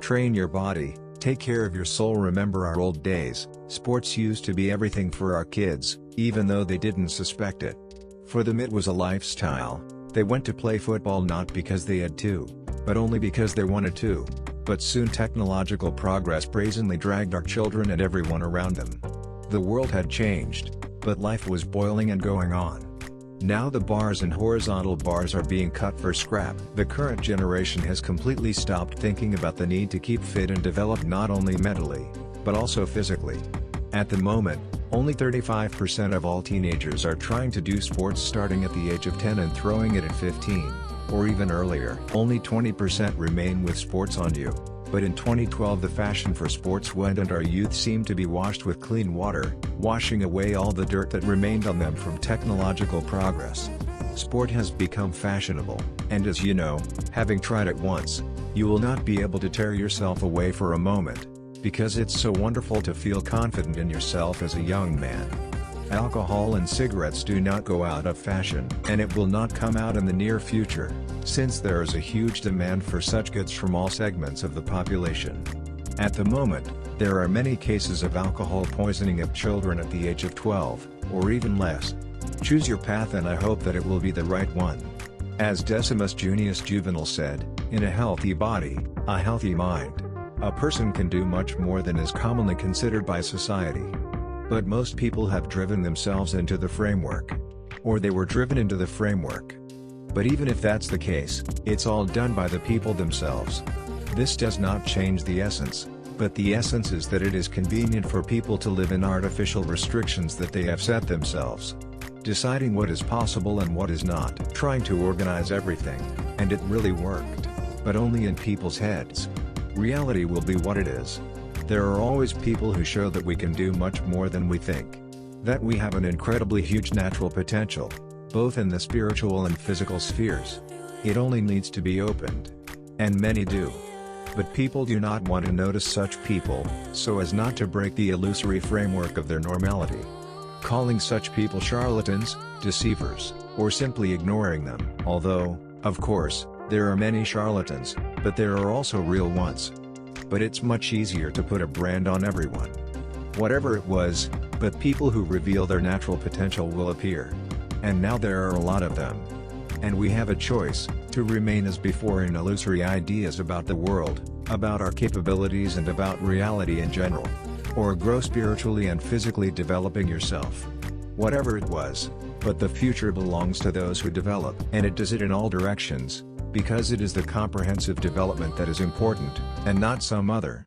Train your body, take care of your soul. Remember our old days, sports used to be everything for our kids, even though they didn't suspect it. For them it was a lifestyle. They went to play football not because they had to, but only because they wanted to. But soon technological progress brazenly dragged our children and everyone around them. The world had changed, but life was boiling and going on. Now the bars and horizontal bars are being cut for scrap. The current generation has completely stopped thinking about the need to keep fit and develop not only mentally, but also physically. At the moment, only 35% of all teenagers are trying to do sports starting at the age of 10 and throwing it at 15, or even earlier. Only 20% remain with sports on you. But in 2012 the fashion for sports went and our youth seemed to be washed with clean water, washing away all the dirt that remained on them from technological progress. Sport has become fashionable, and as you know, having tried it once, you will not be able to tear yourself away for a moment, because it's so wonderful to feel confident in yourself as a young man. Alcohol and cigarettes do not go out of fashion, and it will not come out in the near future, since there is a huge demand for such goods from all segments of the population. At the moment, there are many cases of alcohol poisoning of children at the age of 12, or even less. Choose your path and I hope that it will be the right one. As Decimus Junius Juvenal said, in a healthy body, a healthy mind. A person can do much more than is commonly considered by society. But most people have driven themselves into the framework. Or they were driven into the framework. But even if that's the case, it's all done by the people themselves. This does not change the essence, but the essence is that it is convenient for people to live in artificial restrictions that they have set themselves. Deciding what is possible and what is not. Trying to organize everything, and it really worked. But only in people's heads. Reality will be what it is. There are always people who show that we can do much more than we think. That we have an incredibly huge natural potential, both in the spiritual and physical spheres. It only needs to be opened. And many do. But people do not want to notice such people, so as not to break the illusory framework of their normality. Calling such people charlatans, deceivers, or simply ignoring them. Although, of course, there are many charlatans, but there are also real ones. But it's much easier to put a brand on everyone. Whatever it was, but people who reveal their natural potential will appear. And now there are a lot of them. And we have a choice, to remain as before in illusory ideas about the world, about our capabilities and about reality in general. Or grow spiritually and physically developing yourself. Whatever it was, but the future belongs to those who develop. And it does it in all directions, because it is the comprehensive development that is important, and not some other.